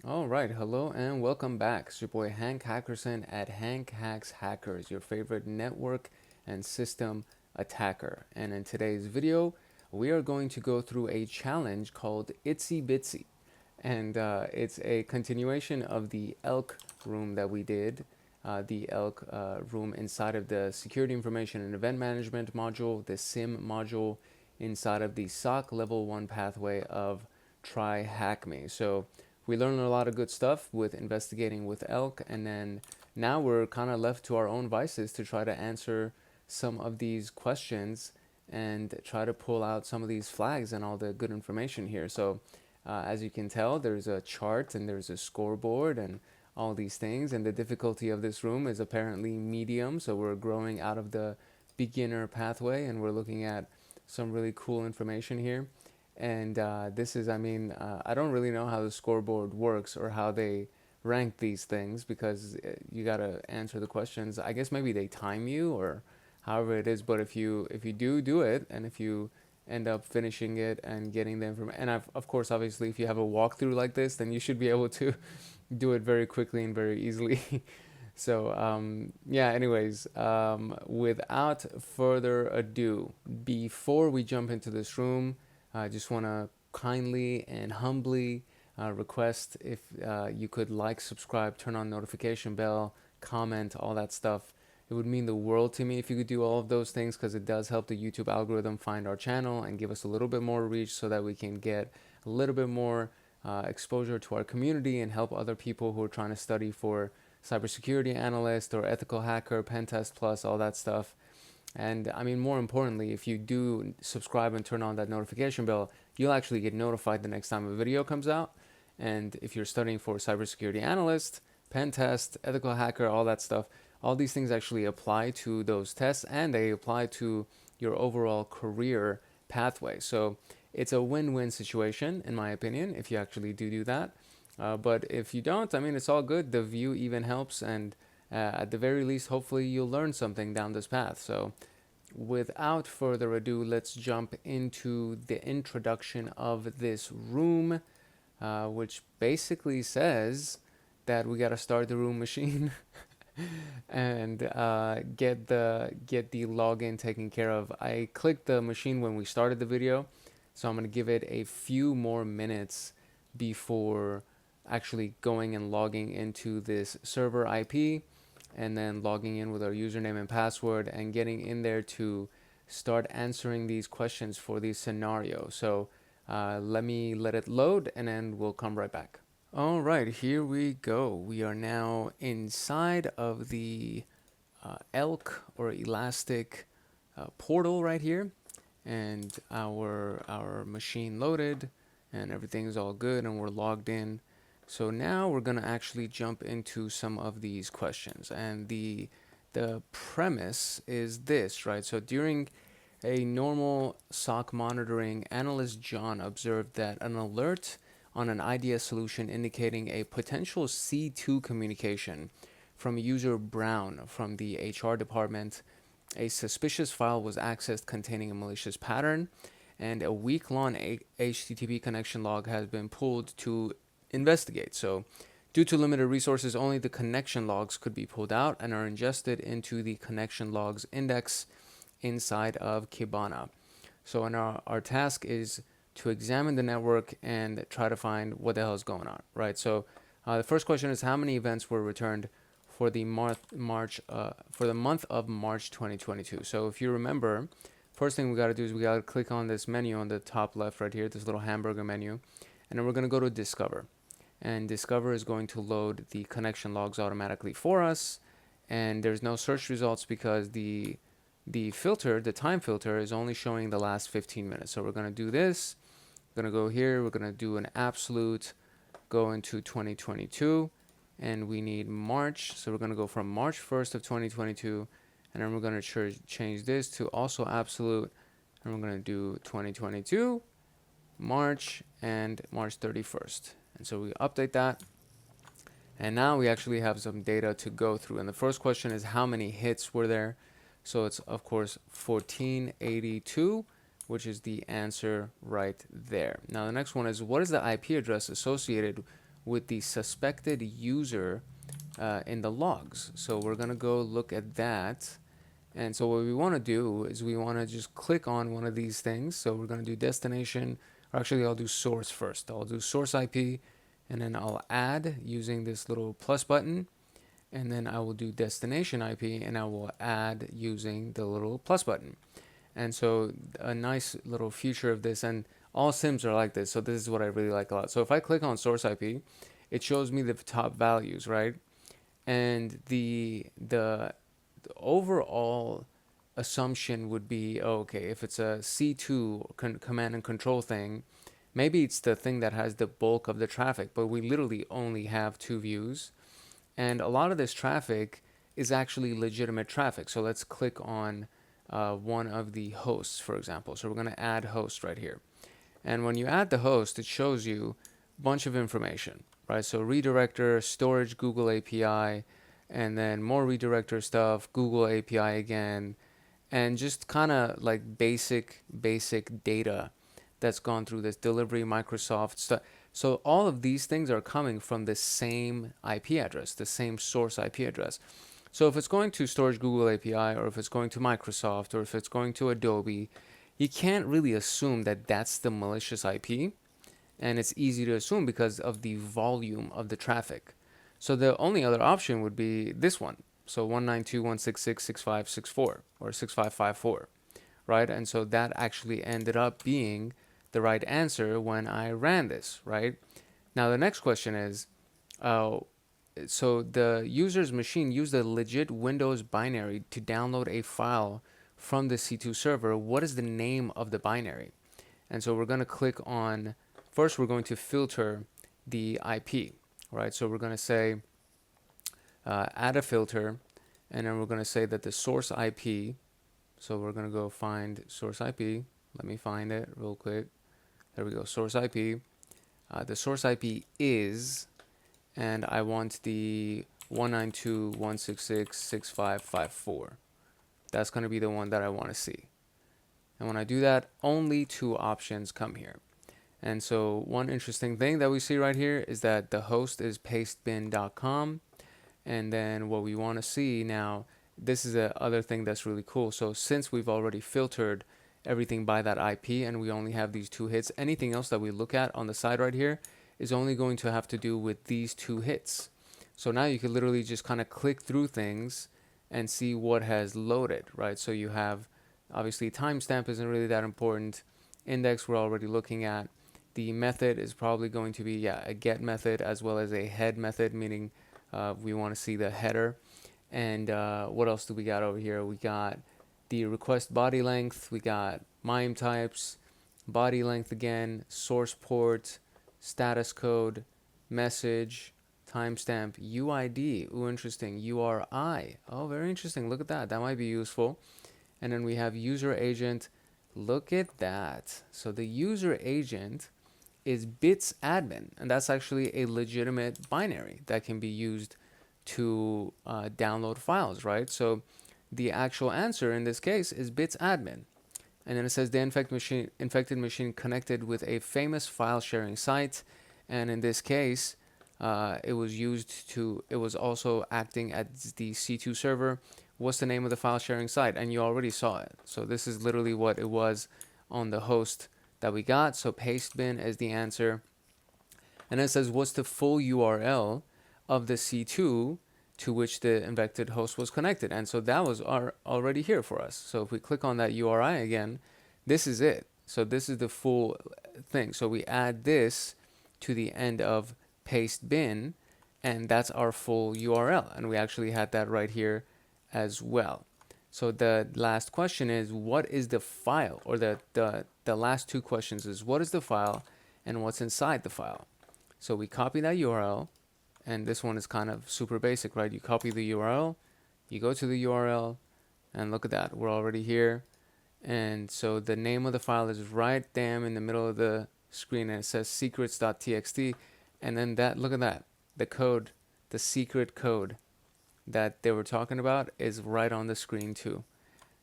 All right, hello and welcome back. It's your boy Hank Hackerson at Hank Hacks Hackers, your favorite network and system attacker. And in today's video, we are going to go through a challenge called ItsyBitsy. And it's a continuation of the ELK room that we did, the ELK room inside of the Security Information and Event Management module, the SIM module inside of the SOC Level 1 pathway of TryHackMe. So we learned a lot of good stuff with investigating with ELK, and then now we're kind of left to our own vices to try to answer some of these questions and try to pull out some of these flags and all the good information here. So as you can tell, there's a chart and there's a scoreboard and all these things, and the difficulty of this room is apparently medium, so we're growing out of the beginner pathway and we're looking at some really cool information here. And this is, I don't really know how the scoreboard works or how they rank these things, because you got to answer the questions. I guess maybe they time you or however it is, but if you do it, and if you end up finishing it and getting the information, and of course, obviously, if you have a walkthrough like this, then you should be able to do it very quickly and very easily. So yeah, anyways, without further ado, before we jump into this room, I just want to kindly and humbly request if you could like, subscribe, turn on notification bell, comment, all that stuff. It would mean the world to me if you could do all of those things, because it does help the YouTube algorithm find our channel and give us a little bit more reach so that we can get a little bit more exposure to our community and help other people who are trying to study for cybersecurity analyst or ethical hacker, pentest plus, all that stuff. And I mean, more importantly, if you do subscribe and turn on that notification bell, you'll actually get notified the next time a video comes out. And if you're studying for cybersecurity analyst, pen test, ethical hacker, all that stuff, all these things actually apply to those tests, and they apply to your overall career pathway. So it's a win-win situation, in my opinion, if you actually do that. But if you don't, I mean, it's all good. The view even helps, and at the very least, hopefully you'll learn something down this path. So without further ado, let's jump into the introduction of this room, which basically says that we got to start the room machine and get the login taken care of. I clicked the machine when we started the video, so I'm going to give it a few more minutes before actually going and logging into this server IP, and then logging in with our username and password and getting in there to start answering these questions for these scenarios. So let it load, and then we'll come right back. All right, here we go. We are now inside of the ELK or Elastic portal right here, and our machine loaded and everything's all good and we're logged in. So now we're going to actually jump into some of these questions, and the premise is this, right? So during a normal SOC monitoring, analyst John observed that an alert on an IDS solution indicating a potential C2 communication from user Brown from the HR department. A suspicious file was accessed containing a malicious pattern, and a week-long HTTP connection log has been pulled to investigate. So due to limited resources, only the connection logs could be pulled out and are ingested into the connection logs index inside of Kibana. So our task is to examine the network and try to find what the hell is going on, right? So the first question is, how many events were returned for the month of March 2022? So if you remember, first thing we got to do is we got to click on this menu on the top left right here, this little hamburger menu, and then we're going to go to Discover. And Discover is going to load the connection logs automatically for us, and there's no search results because the filter, the time filter, is only showing the last 15 minutes. So we're going to do this. We're going to go here. We're going to do an absolute, go into 2022, and we need March. So we're going to go from March 1st of 2022, and then we're going to change this to also absolute, and we're going to do 2022, March, and March 31st. And so we update that, and now we actually have some data to go through. And the first question is, how many hits were there? So it's, of course, 1482, which is the answer right there. Now the next one is, what is the IP address associated with the suspected user in the logs. So we're going to go look at that. And so what we want to do is we want to just click on one of these things. So we're going to do destination, or actually I'll do source first. I'll do source IP, and then I'll add using this little plus button. And then I will do destination IP, and I will add using the little plus button. And so a nice little feature of this, and all SIMs are like this, so this is what I really like a lot. So if I click on source IP, it shows me the top values, right? And the overall assumption would be, oh, okay, if it's a C2 command and control thing, maybe it's the thing that has the bulk of the traffic, but we literally only have 2 views. And a lot of this traffic is actually legitimate traffic. So let's click on one of the hosts, for example. So we're going to add host right here. And when you add the host, it shows you a bunch of information, right? So redirector, storage, Google API, and then more redirector stuff, Google API again, and just kind of like basic data that's gone through this delivery, Microsoft stuff. So all of these things are coming from the same IP address, the same source IP address. So if it's going to storage Google API, or if it's going to Microsoft, or if it's going to Adobe, you can't really assume that that's the malicious IP. And it's easy to assume because of the volume of the traffic. So the only other option would be this one. So 192.166.6564 or 6554, right? And so that actually ended up being the right answer when I ran this, right? Now the next question is, so the user's machine used a legit Windows binary to download a file from the C2 server. What is the name of the binary? And so we're going to click on, first we're going to filter the IP, right? So we're going to say add a filter, and then we're going to say that the source IP, so we're going to go find source IP. Let me find it real quick. There we go, source IP. The source IP is, and I want the 192.166.6554. That's going to be the one that I want to see. And when I do that, only 2 options come here. And so one interesting thing that we see right here is that the host is pastebin.com. And then what we want to see now, this is the other thing that's really cool. So since we've already filtered everything by that IP and we only have these 2 hits, anything else that we look at on the side right here is only going to have to do with these 2 hits. So now you can literally just kind of click through things and see what has loaded, right? So you have, obviously timestamp isn't really that important. Index we're already looking at. The method is probably going to be, a get method as well as a head method, meaning we want to see the header. And what else do we got over here? We got the request body length, we got MIME types, body length again, source port, status code, message, timestamp, UID, ooh, interesting, URI, oh, very interesting, look at that, that might be useful. And then we have user agent, look at that. So the user agent is bits admin, and that's actually a legitimate binary that can be used to download files, right? So the actual answer in this case is bits admin. And then it says the infected machine connected with a famous file sharing site, and in this case it was also acting as the C2 server. What's the name of the file sharing site? And you already saw it. So this is literally what it was on the host that we got. So pastebin is the answer. And it says what's the full URL of the C2 to which the infected host was connected. And so that was already here for us. So if we click on that URI again, this is it. So this is the full thing. So we add this to the end of pastebin, and that's our full URL. And we actually had that right here as well. So the last question is, what is the file? Or the last 2 questions is, what is the file and what's inside the file? So we copy that URL, and this one is kind of super basic, right? You copy the URL, you go to the URL, and look at that, we're already here. And so the name of the file is right damn in the middle of the screen, and it says secrets.txt. And then that, look at that, the code, the secret code that they were talking about is right on the screen too.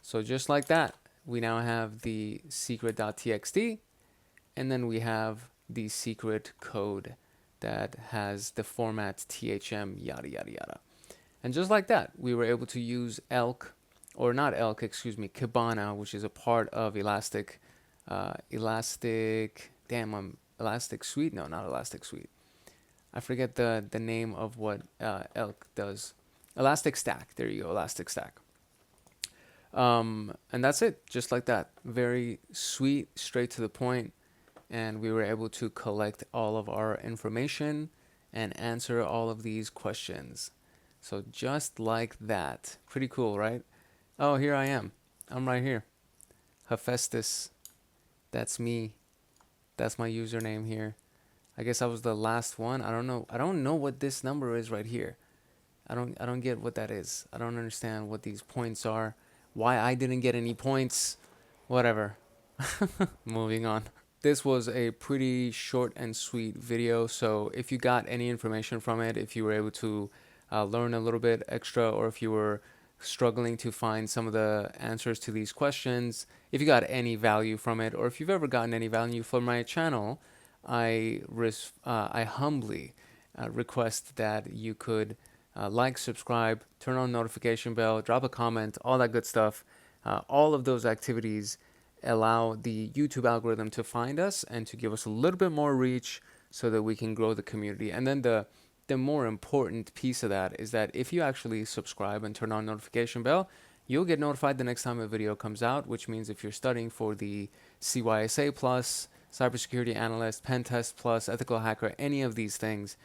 So just like that, we now have the secret.txt, and then we have the secret code that has the format THM, yada, yada, yada. And just like that, we were able to use ELK, or not ELK, excuse me, Kibana, which is a part of Elastic Suite. No, not Elastic Suite. I forget the name of what ELK does. ElasticStack. There you go, ElasticStack. And that's it, just like that. Very sweet, straight to the point. And we were able to collect all of our information and answer all of these questions. So just like that. Pretty cool, right? Oh, here I am. I'm right here. Hephaestus. That's me. That's my username here. I guess I was the last one. I don't know. I don't know what this number is right here. I don't get what that is. I don't understand what these points are. Why I didn't get any points. Whatever. Moving on. This was a pretty short and sweet video. So if you got any information from it, if you were able to learn a little bit extra, or if you were struggling to find some of the answers to these questions, if you got any value from it, or if you've ever gotten any value from my channel, I humbly request that you could like, subscribe, turn on notification bell, drop a comment, all that good stuff. All of those activities allow the YouTube algorithm to find us and to give us a little bit more reach so that we can grow the community. And then the more important piece of that is that if you actually subscribe and turn on notification bell, you'll get notified the next time a video comes out, which means if you're studying for the CYSA Plus, Cybersecurity Analyst, Pentest Plus, Ethical Hacker, any of these things,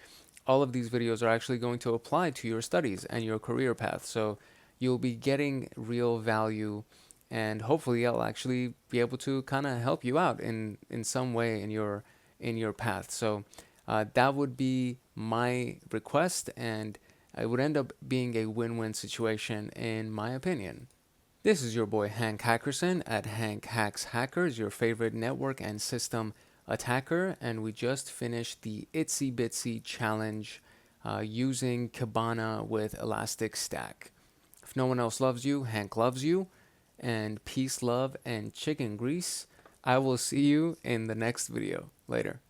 all of these videos are actually going to apply to your studies and your career path. So you'll be getting real value, and hopefully I'll actually be able to kind of help you out in some way in your path. So that would be my request, and it would end up being a win-win situation in my opinion. This is your boy Hank Hackerson at Hank Hacks Hackers, your favorite network and system attacker, and we just finished the ItsyBitsy challenge using Kibana with ElasticStack. If no one else loves you, Hank loves you, and peace, love, and chicken grease. I will see you in the next video. Later.